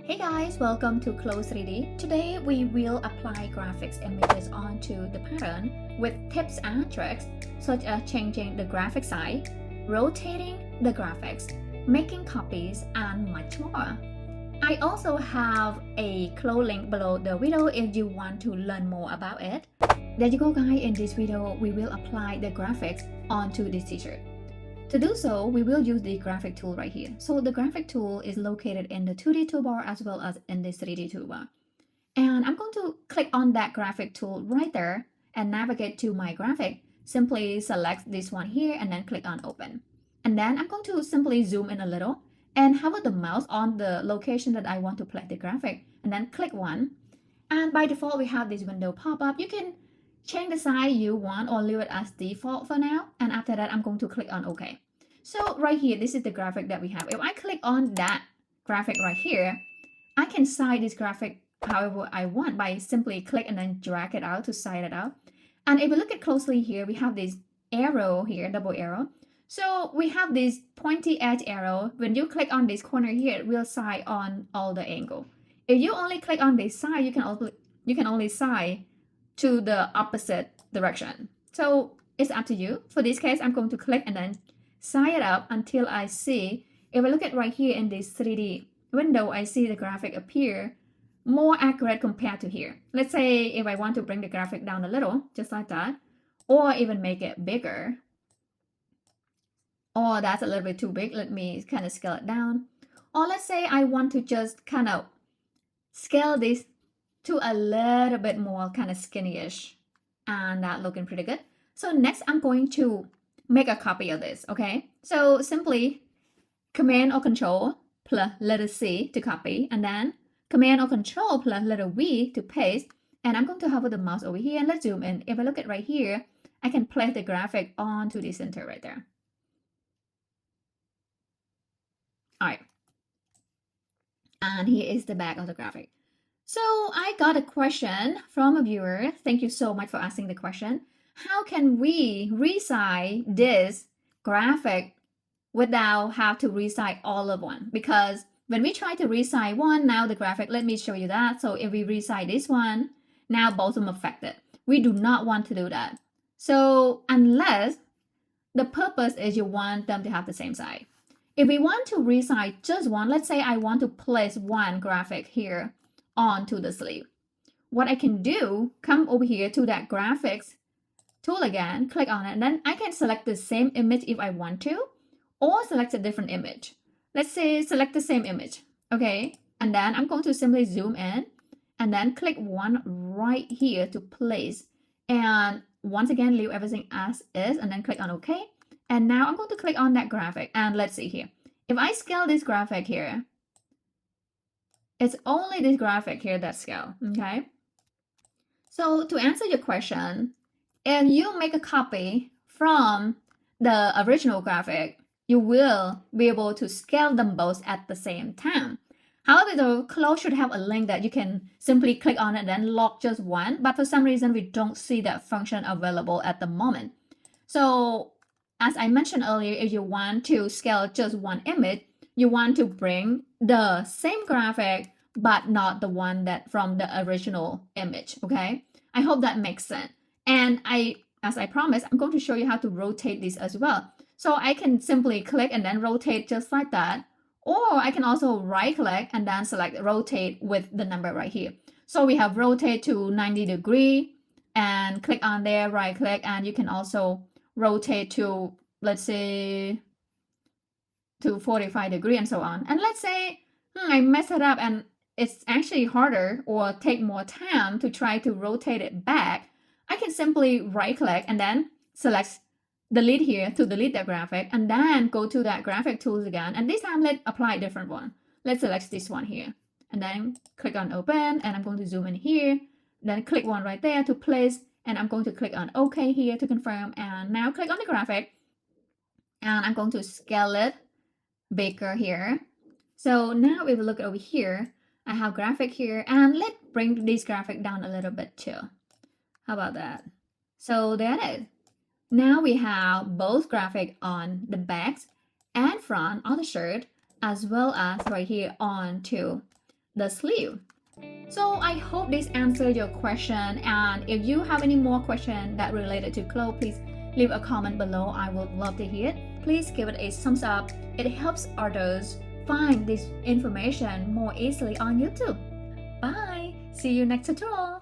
Hey guys, welcome to Close 3D. Today we will apply graphics images onto the pattern with tips and tricks such as changing the graphic size, rotating the graphics, making copies, and much more. I also have a CLO link below the video if you want to learn more about it. There you go guys, in this video we will apply the graphics onto this t-shirt. To do so, we will use the graphic tool right here. So the graphic tool is located in the 2D toolbar as well as in the 3D toolbar. And I'm going to click on that graphic tool right there and navigate to my graphic. Simply select this one here and then click on open. And then I'm going to simply zoom in a little and hover the mouse on the location that I want to play the graphic and then click one. And by default, we have this window pop up. You can change the size you want or leave it as default for now. And after that, I'm going to click on OK. So right here, this is the graphic that we have. If I click on that graphic right here, I can size this graphic however I want by simply click and then drag it out to size it out. And if you look at closely here, we have this arrow here, double arrow. So we have this pointy edge arrow. When you click on this corner here, it will size on all the angle. If you only click on this side, you can only size to the opposite direction. So it's up to you. For this case, I'm going to click and then size it up until I see, if I look at right here in this 3D window, I see the graphic appear more accurate compared to here. Let's say if I want to bring the graphic down a little, just like that, or even make it bigger. Or that's a little bit too big. Let me kind of scale it down. Or let's say I want to just kind of scale this to a little bit more kind of skinny-ish. And that looking pretty good. So next I'm going to make a copy of this, okay? So simply Command or Control plus letter C to copy, and then Command or Control plus letter V to paste. And I'm going to hover the mouse over here and let's zoom in. If I look at right here, I can place the graphic onto the center right there. All right. And here is the back of the graphic. So I got a question from a viewer. Thank you so much for asking the question. How can we resize this graphic without have to resize all of one? Because when we try to resize one, now the graphic, let me show you that. So if we resize this one, now both of them affected. We do not want to do that. So unless the purpose is you want them to have the same size. If we want to resize just one, let's say I want to place one graphic here onto the sleeve. What I can do, come over here to that graphics tool again, click on it, and then I can select the same image if I want to, or select a different image. Let's say select the same image, okay? And then I'm going to simply zoom in and then click one right here to place. And once again, leave everything as is and then click on OK. And now I'm going to click on that graphic and let's see here. If I scale this graphic here, it's only this graphic here that scale, okay? So to answer your question, if you make a copy from the original graphic, you will be able to scale them both at the same time. However, the CLO should have a link that you can simply click on it and then lock just one, but for some reason, we don't see that function available at the moment. So as I mentioned earlier, if you want to scale just one image, you want to bring the same graphic, but not the one that from the original image, okay? I hope that makes sense. And as I promised, I'm going to show you how to rotate this as well. So I can simply click and then rotate just like that. Or I can also right click and then select rotate with the number right here. So we have rotate to 90 degree and click on there, right click, and you can also rotate to, let's say, to 45 degree and so on. And let's say I mess it up and it's actually harder or take more time to try to rotate it back. I can simply right click and then select delete here to delete that graphic and then go to that graphic tools again. And this time let's apply a different one. Let's select this one here and then click on open, and I'm going to zoom in here, then click one right there to place, and I'm going to click on OK here to confirm, and now click on the graphic and I'm going to scale it bigger here. So now if we look over here, I have graphic here, and let's bring this graphic down a little bit too. How about that? So there it is. Now we have both graphic on the back and front of the shirt, as well as right here onto the sleeve. So I hope this answered your question, and if you have any more questions that related to CLO, please leave a comment below. I would love to hear it. Please give it a thumbs up. It helps others find this information more easily on YouTube. Bye! See you next tutorial!